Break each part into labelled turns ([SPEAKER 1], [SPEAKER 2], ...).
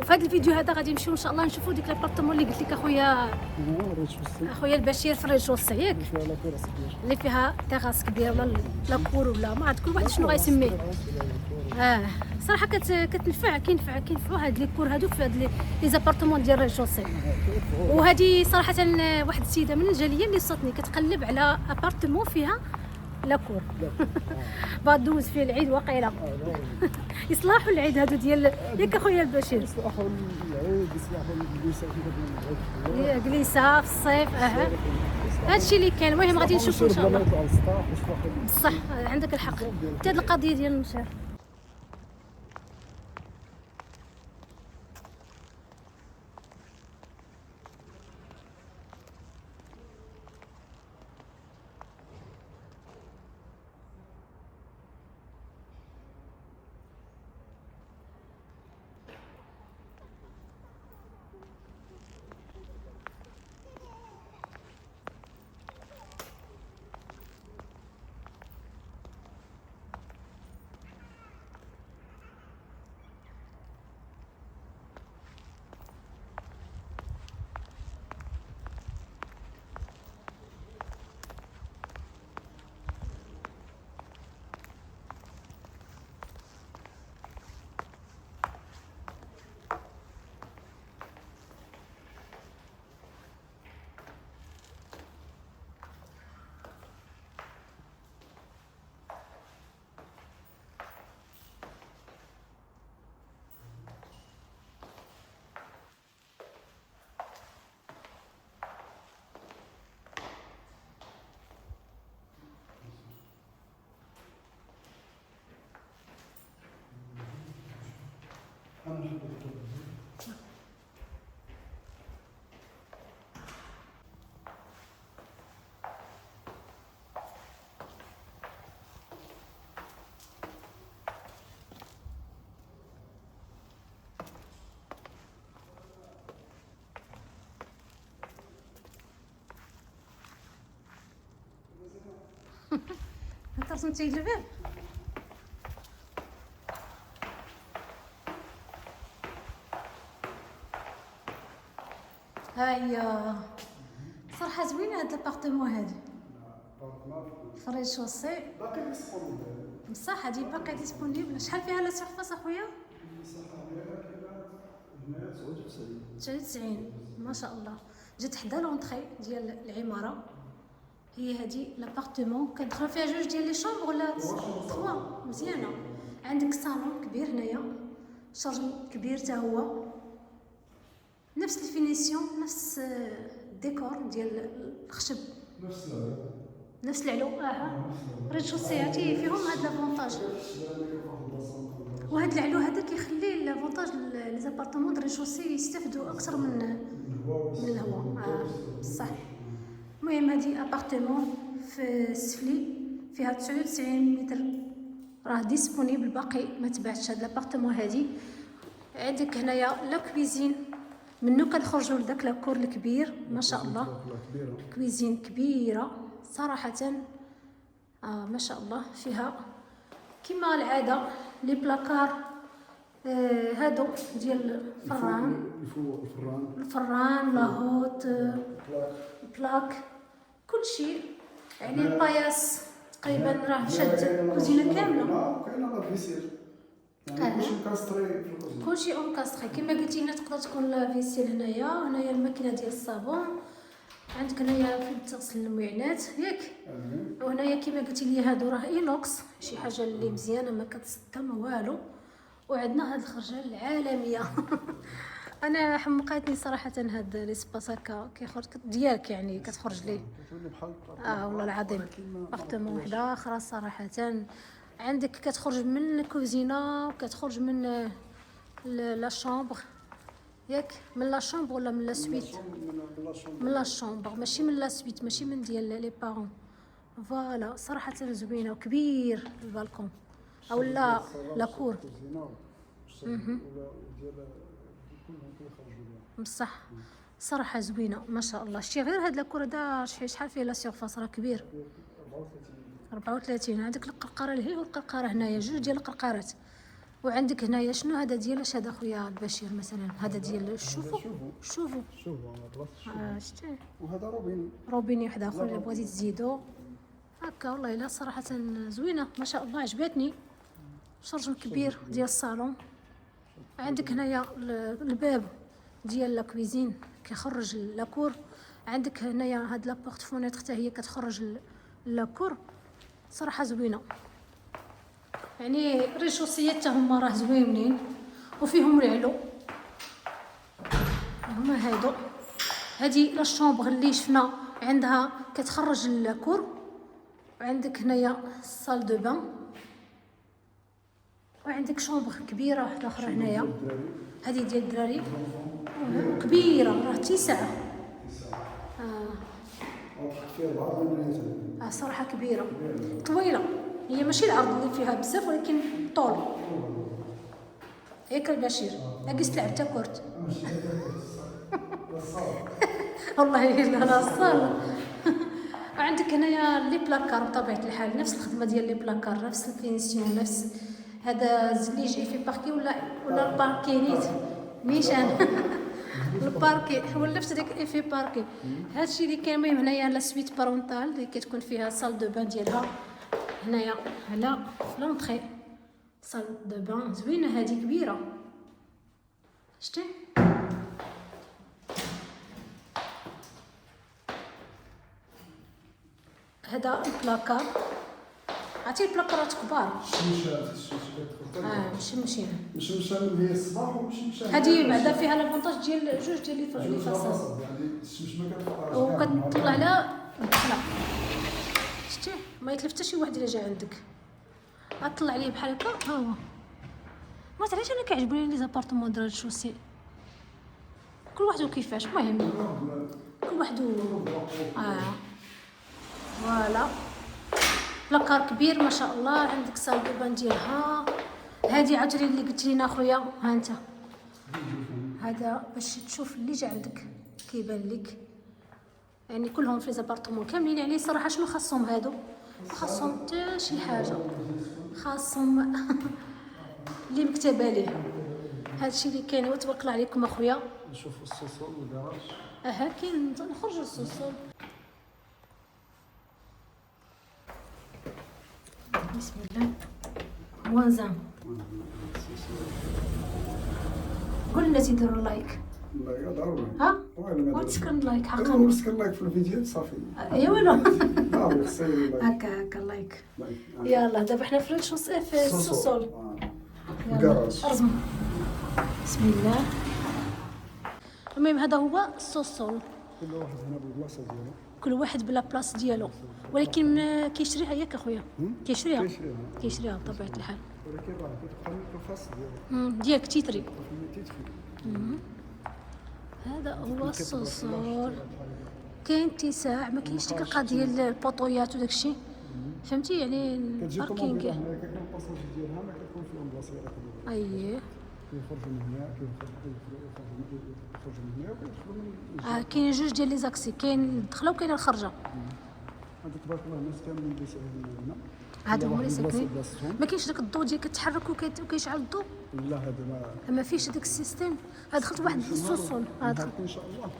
[SPEAKER 1] وفي هذا الفيديو هذا غادي نمشيو ان شاء الله نشوفوا ديك لابارتمون اللي قلت لك اخويا البشير في الريجوسي ياك، اللي فيها تيراس كبير ولا لاكور ولا ما عرفت كل واحد شنو غيسميه. صراحه كينفعوا هاد لي كور هادوك في هاد لي زابارتمون ديال الريجوسي. وهذه صراحه واحد السيده من الجاليه اللي صاتني كتقلب على ابارتمون فيها لاكور باغا دوز فيه العيد وقيله. يصلحوا العيد هادو ديال ياك اخويا البشير،
[SPEAKER 2] يصلحوا العيد، يصلحوا الجليسه كذا
[SPEAKER 1] جليسه في الصيف. هادشي اللي كاين. المهم غادي نشوفوا ان شاء الله. بصح عندك الحق حتى هاد القضيه ديال المشهر. انت رسمتي الباب. هيا صراحه زوينه هاد الابارتمون هادي في الريزوسي.
[SPEAKER 2] باقي ديسپونيبل
[SPEAKER 1] بصح هادي باقي ديسپونيبل. شحال فيها لا سيرفاس اخويا؟
[SPEAKER 2] المساحه ديالها كاينه
[SPEAKER 1] 99 ما شاء الله. جات حدا لونطري ديال العماره. هي هادي لابارتمون كندخلوا فيها جوج ديال لي شومبر ولا 3 مزيانه. عندك صالون كبير هنايا، شارج كبير حتى هو، نفس الفينيسيون، نفس الديكور ديال الخشب، نفس العلو. ريتشوسياتي فيهم هاد لافونتاج. وهاد العلو هذا كيخلي لافونتاج لي زابارتمون د ريتشوسي يستافدوا اكثر من الهواء. بصح المهم هادي ابارتمون في السفلي فيها 99 متر، راه ديسپونيبل باقي ما تباعتش هاد لابارتمون هادي. عندك هنايا لا كويزين، منو كنخرجوا لداك لاكور الكبير ما شاء الله. كويزين كبيره صراحه ما شاء الله. فيها كما العاده لي بلاكار هادو ديال الفران لاهوت بلاك كلشي، يعني الباياس تقريبا راه شاد الكوزينه كامله.
[SPEAKER 2] كاينه لا فيسير يعني كلشي مكاستري في الكوزينه، كلشي
[SPEAKER 1] اونكاستري كما قلتي. هنا تقدر تكون لا فيسير هنايا الماكينه ديال الصابون. عندك هنايا فين تغسل المعينات ياك. وهنايا كما قلتي لي هادو راه اينوكس، شي حاجه اللي مزيانه ما كتصدى ما والو. وعندنا هاد الخرجه العالميه. انا حمقاتني صراحه هاد ليسباس هكا كيخرج ديالك، يعني كتخرج ليه والله العظيم. ابارتمون وحده اخرى صراحه. عندك كتخرج من الكوزينه وكتخرج من لا شامبر ياك، من لا شامبر ولا من لا سويت؟ من لا شامبر ماشي من لا سويت، ماشي من ديال لي بارون. فوالا صراحه زوينه وكبير البالكون او لا كور. بصح صراحه زوينه ما شاء الله. شتي غير هاد لاكور هذا شحال فيه لا سيرفاس راه كبير 34. عندك القرقره لهي والقرقره هنايا، جوج ديال القرقرات. وعندك هنايا شنو هذا ديال اش هذا خويا البشير مثلا، هذا ديال الشوفو. شوفو شتي.
[SPEAKER 2] وهذا روبين.
[SPEAKER 1] روبيني واحد اخر اللي بغيتي تزيدو هكا. والله الا صراحه زوينه ما شاء الله، عجبتني. شرجم كبير ديال الصالون. عندك هنايا الباب ديال لا كويزين كيخرج لاكور. عندك هنايا هاد لابورت فونيتر حتى هي كتخرج لاكور. صراحه زوينه، يعني الريشوسيات حتى هما راه زوينين وفيهم العلو. هما هادو. هادي لا شومبر اللي شفنا عندها كتخرج لاكور. وعندك هنايا الصال دو بان. وعندك شومبر كبيره واحده اخرى هنايا، هذه ديال الدراري كبيره راه 9. صراحه كبيره طويله، هي ماشي العرض اللي فيها بزاف ولكن طول. ياك البشير ناقص تلعب تا كورت. والله الا لا الصال. وعندك هنايا لي بلاكار بطبيعه الحال نفس الخدمه ديال لي بلاكار، نفس الفينيسيون، نفس هذا الزليج في باركي ولا الباركينيت نيشان. الباركي ولفت ديك في باركي. هادشي اللي كاين. المهم هنايا لا سويت بارونتال اللي كتكون فيها صال دو بان ديالها هنايا على لونطري. صال دو بان زوينه هذه كبيره شتي. هذا البلاكار، عرفتي البلاكارات كبار. مشمشين
[SPEAKER 2] اللي هي الصباح ومشمشان.
[SPEAKER 1] هذه بعدا فيها لافونتاج ديال جوج ديال لي فاصاد
[SPEAKER 2] يعني الشمشمه كتبقى
[SPEAKER 1] وكتطلع على الدخله شتي. ما يتلف حتى شي واحد الا جا عندك غطلع عليه بحال هكا. ها هو. ما علاش انا كيعجبوني لي زابارتمون درا الشوسي، كل واحد وكيفاش. المهم كل واحد فوالا. بلاكار كبير ما شاء الله. عندك صال دو بان ديالها. هادي عاوتاني اللي قلت لينا خويا ها انت، هذا باش تشوف اللي جا عندك كيبان لك. يعني كلهم في زابارتمون كاملين. يعني صراحه شنو خاصهم هادو؟ خاصهم حتى شي حاجه، خاصهم اللي مكتبه ليه. هادشي اللي كاين. وتبارك الله عليكم اخويا.
[SPEAKER 2] نشوفوا السوسول والكراج.
[SPEAKER 1] كاين. نخرجوا للسوسول. بسم الله. وانزان قول الناس يديروا لايك.
[SPEAKER 2] لا ضروري.
[SPEAKER 1] ها وتسكن لايك حقا.
[SPEAKER 2] نسكن لايك في الفيديو صافي.
[SPEAKER 1] ايوا لا
[SPEAKER 2] لا خصني لايك.
[SPEAKER 1] هكا لايك. يلا دابا حنا في في السوسول. يلا ارزم. بسم الله. المهم هذا هو السوسول.
[SPEAKER 2] كل واحد هنا بالبلاصه ديالو.
[SPEAKER 1] كل واحد بلا بلاص ديالو، ولكن كيشريها ياك اخويا. كيشريها بطبيعه الحال.
[SPEAKER 2] ولكن راه كتبقى الخاص ديالو
[SPEAKER 1] ديالك تيتري. هذا هو السوسول. كاين اتساع، ما كاينش ديك القضيه ديال البوطويات وداك الشيء فهمتي. يعني الباركينغ
[SPEAKER 2] كتكون الباساج ديالها ما كتكون فيهم بلاصه
[SPEAKER 1] اييه.
[SPEAKER 2] كيخرجوا من هنا كيخرجوا من هنا وكيدخلوا من
[SPEAKER 1] كاين جوج ديال لي زاكسي، كاين الدخله وكاين الخرجه.
[SPEAKER 2] هذا تبارك الله الناس كاملين اللي ساكنين هنا.
[SPEAKER 1] هادو هما اللي ساكنين. ما كاينش داك الضو ديال كتحرك وكيشعل الضو.
[SPEAKER 2] لا هذا
[SPEAKER 1] ما فيش داك السيستيم. دخلت واحد السوسول.
[SPEAKER 2] دخلت ان شاء الله.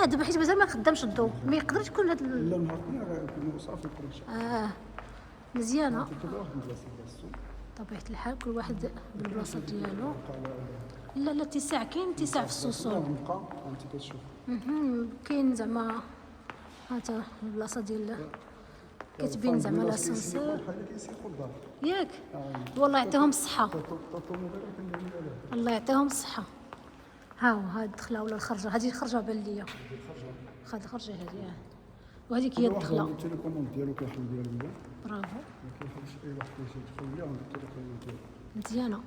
[SPEAKER 1] دابا حيت مازال ما خدامش الضو، ما يقدرش يكون هذا
[SPEAKER 2] لا نهار كنا صافي كل
[SPEAKER 1] مزيانه.
[SPEAKER 2] كل واحد بلاصه بلاصتو.
[SPEAKER 1] طبيعة الحال كل واحد بالبلاصه ديالو. لا اتساع، كاين اتساع في السوسول.
[SPEAKER 2] نبقى انت كتشوف.
[SPEAKER 1] كاين زعما هاتا البلاصه ديال كتبين زعما لاسانسور ياك. والله يعطيهم الصحه. الله يعطيهم الصحه. ها هو هاد الدخله ولا الخرجه. هذه الخرجه بان ليا. هاد الخرجه هذه وهذيك هي الدخله.
[SPEAKER 2] التليفون ديالو كيحل ديالو.
[SPEAKER 1] برافو.
[SPEAKER 2] ما كيخليش اي واحد يدخل ليه عند التليفون ديالو.
[SPEAKER 1] مزيانه.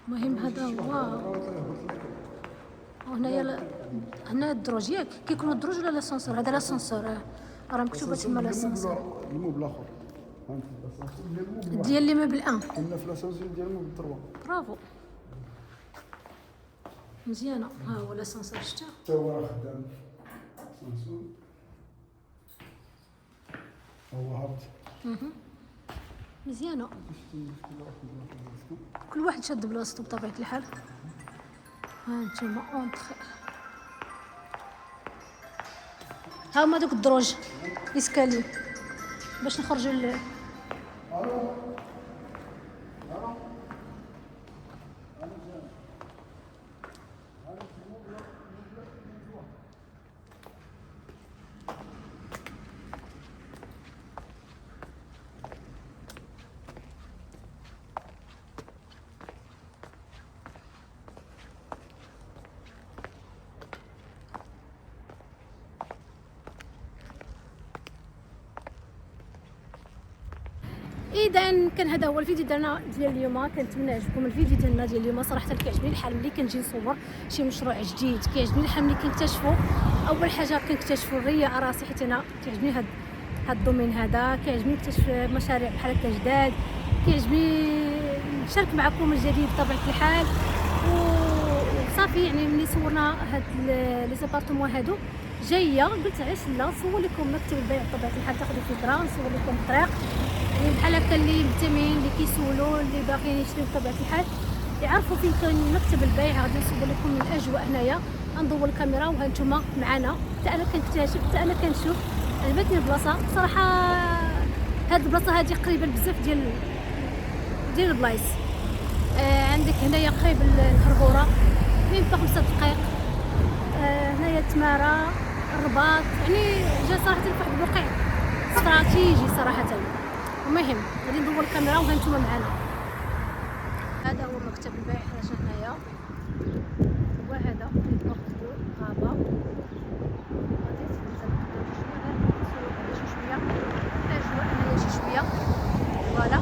[SPEAKER 1] المهم هذا هو. وهنايا هنا الدروج ياك كيكونوا الدروج ولا لاسانسور. هذا لاسانسور راه مكتوبه تما لاسانسور.
[SPEAKER 2] الموبل الاخر هانت لاسانسور
[SPEAKER 1] ديال لي موبل 1
[SPEAKER 2] كنا في لاسانسور ديال الموبل 3.
[SPEAKER 1] برافو مزيانه. ها هو لاسانسور شتا
[SPEAKER 2] حتى هو راه خدام لاسانسور. هو هابط.
[SPEAKER 1] مزيانه. كل واحد شاد بلاصتو بطبيعه الحال. ها انتما اونطخي، ها هما دوك الدروج اسكالي باش نخرجوا اذا كان هذا هو الفيديو ديالنا ديال اليوم. كنتمنى يعجبكم الفيديو ديالنا ديال اليوم. صراحه كيعجبني الحال ملي كنجي نصور شي مشروع جديد، كيعجبني الحال ملي كنكتشفوا اول حاجه كنكتشفوا الرياء راسي، حيت انا كيعجبني هاد الدومين هذا، كيعجبني نكتشف مشاريع بحال هكا جداد، كيعجبني نشارك معكم الجديد بطبيعه الحال. وصافي يعني ملي صورنا هاد لي زابارتمون هادو جايه قلت علاش لا نصور لكم مكتب البيع بطبيعه الحال، تاخذوا فكره، نصور لكم الطريق يعني بحال هكا اللي مهتمين اللي كيسولوا اللي باغيين يشريو بطبيعه الحال يعرفوا فين كاين مكتب البيع. غادي نصور لكم من الاجواء هنايا، ندور الكاميرا وها نتوما معنا، حتى انا كنكتشف حتى انا كنشوف. عجبتني البلاصه صراحه، هاد البلاصه هادي قريبه بزاف ديال البلايص. عندك هنايا قريب الهربوره مين با 5 دقائق، هنايا تماره الرباط، يعني جا صراحه واحد الموقع استراتيجي صراحه. المهم غادي ندور الكاميرا وها نتوما معنا. هذا هو مكتب البيع حنا هنايا، وهذا بورت دو غابه. غادي نتسوق شويه الاجواء هنايا شي شويه. فوالا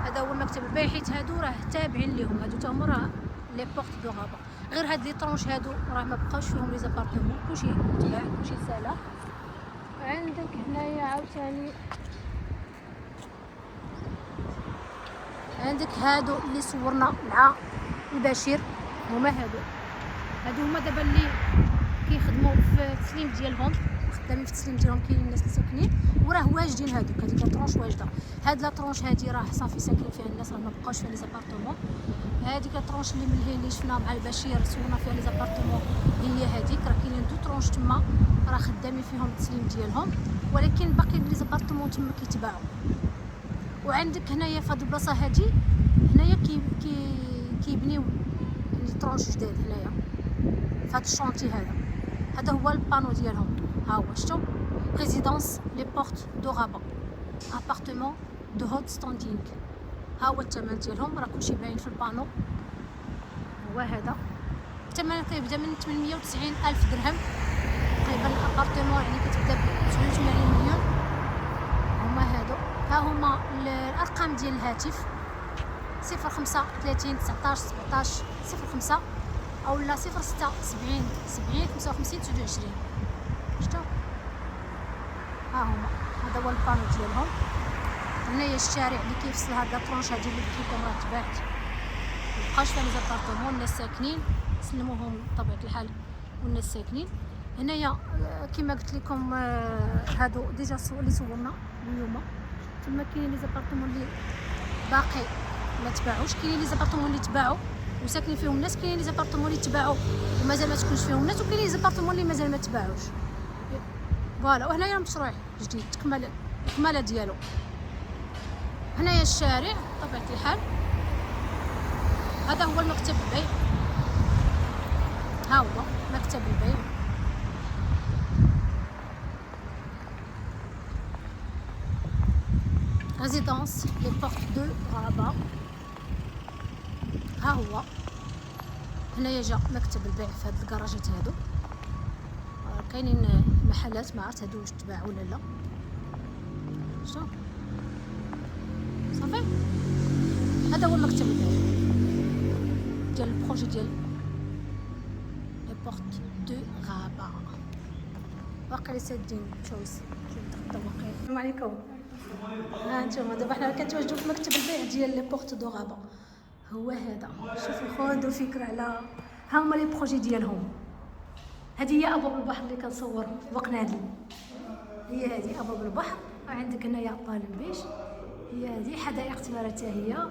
[SPEAKER 1] هذا هو مكتب البيع، حيت هادو راه تابعين ليهم، هادو تا هما راه لي بورت دو غابه. غير هاد لي طرونش هادو راه ما بقاوش فيهم لي زابارتمون، كلشي تباع كلشي سالا. عندك هنايا عاوتاني عندك هادو اللي صورنا مع البشير، هما هادو هما دابا اللي كيخدموا في التسليم ديالهم، خدامين في التسليم ديالهم، كاينين الناس اللي ساكنين وراه واجدين. هادوك هاديك لا طرونش واجده، هاد لا طرونش هادي راه صافي ساكنين فيها الناس، راه ما بقاوش فيها لي زابارتمون. هاديك لا طرونش اللي من هي اللي شفنا مع البشير صورنا فيها لي زابارتمون هي هاديك، راه كاينين دو طرونش تما راه خدامين فيهم التسليم ديالهم، ولكن باقي لي زابارتمون تما كيتباعوا. وعندك هنايا في هاد البلاصه هادي هنايا كيبنيو لي طرونش جداد هنايا في هاد الشونتي هذا هو البانو ديالهم. ها هو شفتوا ريزيدونس لي بورت دو غابا، ابارتمون دو هوت ستاندينغ. ها هو الثمن ديالهم، راه كلشي باين في البانو. هو هذا الثمن كيبدا من 890 ألف درهم تقريبا. الابارتمون يعني كتبدا ب 89 مليون. هما هادو، ها هما الارقام ديال الهاتف 05 30 19 17 05 او لا 06 70 70 55 29. شفتوا ها هما، هذا هو البانو ديالهم. هنايا الشارع اللي كيفصل هاد لاطرونش هادي اللي قلت لكم راه تباعت، مبقاش فيها لي زابارتمون، الناس ساكنين سلموهم بطبيعه الحال والناس ساكنين. هنايا كما قلت لكم هادو ديجا اللي صورنا اليوم. تما كاينين لي زابارتمون اللي باقي ما تباعوش، كاينين لي زابارتمون اللي تباعوا وساكنين فيهم الناس، كاينين لي زابارتمون اللي تباعوا ومازال ما تكونش فيهم الناس، وكاينين لي زابارتمون اللي مازال ما تباعوش. فوالا وهنايا مشروع جديد الكماله ديالو. هنايا الشارع بطبيعه الحال، هذا هو المكتب البيع. ها هو مكتب البيع. ريزيدونس لي بورت دو غابا. ها هو هنايا جا مكتب البيع في هاد الكراجات هادو. كاينين محلات ما عرفت هادو واش تباعوا ولا لا. شوف صافي هذا هو المكتب البيع ديال البروجي ديال لي بورت دو غابا. باقي سادين تشويس السلام عليكم. ها انتما دابا حنا كنتواجدوا في مكتب البيع ديال لي بورت دو غابا. هو هذا شوفوا خذوا فكره على ها هما لي بروجي ديالهم. هذه هي ابواب البحر اللي كنصور في بقنادل، هي هذه ابواب البحر. عندك هنايا بالم بيش، هي هذه حدائق تمارا حتى هي.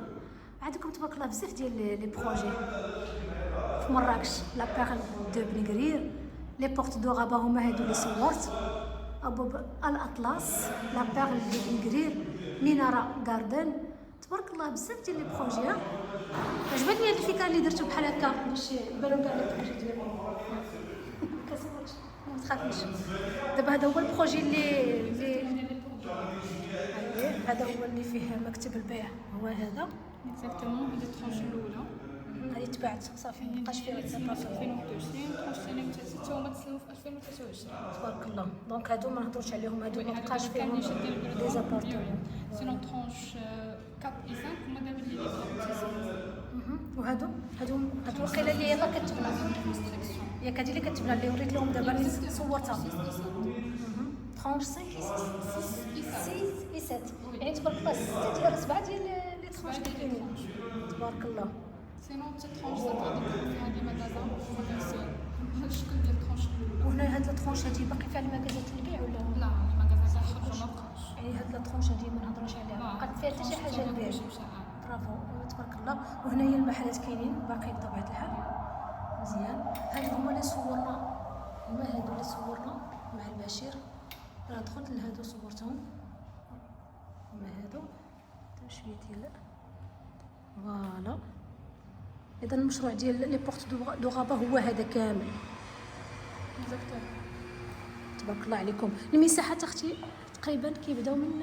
[SPEAKER 1] عندكم تبارك الله بزاف ديال لي بروجي في مراكش. لا بيرل دو بنغرير، لي بورت دو غابا هما هادو اللي صورت، ابو الاطلس، لا بيرل دو بنغرير، مينارا غاردن. تبارك الله بزاف ديال لي بروجي. عجبتني هاد الفكره اللي درتو بحال هكا باش يبانو كاع لي بروجي ديالكم. كتصورش ما تخافيش. دابا هذا هو البروجي اللي هذا هو اللي فيه مكتب البيع، هو هذا
[SPEAKER 3] اكزاكتومون. هذه الترونش الاولى
[SPEAKER 1] هذه تباعت صافي مابقاش فيها
[SPEAKER 3] تسلموا في
[SPEAKER 1] الزباط.
[SPEAKER 3] 2021 الترونش الثانيه حتى هما تسلموا في 2023.
[SPEAKER 1] تبارك الله. دونك هادو ما نهضروش عليهم، هادو ما بقاش
[SPEAKER 3] كان
[SPEAKER 1] فيهم
[SPEAKER 3] يشد
[SPEAKER 1] لي زابارتمون.
[SPEAKER 3] سينو ترونش 4 و 5 هما دابا اللي
[SPEAKER 1] وهادو وقيله اللي يلاه كتبنا ياك هادي اللي كتبنا اللي وريت لهم دابا اللي صورتها. ترونش 5 6 7 يعني تبارك الله 6 ديال 7 ديال لي ترونش اللي كاينين. تبارك الله.
[SPEAKER 3] سينو حتى ترونش فيها دي ماغازان كوميرسيال. هاد الشكل ديال الترونش الاولى.
[SPEAKER 1] وهنا هاد الترونش هادي باقي فيها المكازات البيع ولا
[SPEAKER 3] لا الماغازان خرجوا ما بقاش.
[SPEAKER 1] يعني هاد الترونش هادي ما نهضروش عليها، بقات فيها حتى شي حاجه للبيع. برافو تبارك الله. وهنا هي المحلات كاينين باقي بطبيعه الحال مزيان. هادو هما اللي صورنا، هما هادو اللي صورنا مع البشير. راه دخلت لهادو صورتهم، هما هادو شويه ديال فوالا. اذا المشروع ديال لي بورت دو غابا هو هذا كامل. تبارك الله عليكم. المساحات اختي تقريبا كيبداو من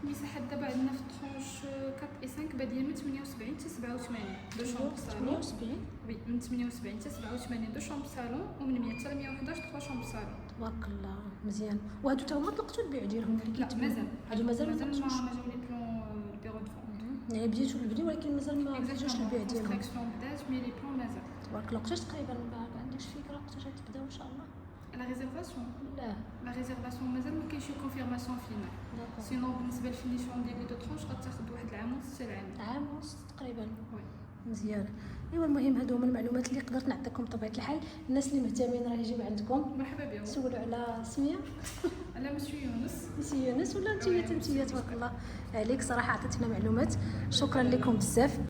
[SPEAKER 3] المساحات دابا عندنا في الترونش 4 و 5 بادين من 78 حتى 87 دو شومبر صالون.
[SPEAKER 1] 78
[SPEAKER 3] وي من 78 حتى 87 دو شومبر صالون، ومن 100 حتى 111 3 شومبر صالون.
[SPEAKER 1] تبارك الله مزيان. وهادو تا هما طلقتوا البيع ديالهم اللي
[SPEAKER 3] لا
[SPEAKER 1] كيتباعوا؟
[SPEAKER 3] مازال
[SPEAKER 1] هادو مازال ما طلقتوش.
[SPEAKER 3] ما جاو لي بلون البيرو دو فون.
[SPEAKER 1] يعني بديتوا البني ولكن مازال ما بداوش البيع ديالهم.
[SPEAKER 3] الكونستراكسيون بدات مي لي بلون مازال.
[SPEAKER 1] تبارك الله. وقتاش تقريبا ما عندكش فكره وقتاش غتبداو ان شاء الله؟
[SPEAKER 3] لا ريزيرفاسيون
[SPEAKER 1] لا
[SPEAKER 3] ريزيرفاسيون مازال ما كاينش كونفيرماسيون فينال.
[SPEAKER 1] داكور.
[SPEAKER 3] سينو بالنسبه للفينيسيون ديال لي دو ترونش غتاخذ واحد العام ونص حتى العام.
[SPEAKER 1] عام ونص تقريبا.
[SPEAKER 3] وي
[SPEAKER 1] مزيان. ايوا المهم هادو هما المعلومات اللي قدرت نعطيكم بطبيعه الحال. الناس اللي مهتمين راه يجيو عندكم
[SPEAKER 3] مرحبا بهم.
[SPEAKER 1] سولوا على سميه
[SPEAKER 3] على مسيو يونس.
[SPEAKER 1] سي يونس ولا انتيا تبارك الله عليك. صراحه عطيتينا معلومات، شكرا لكم بزاف.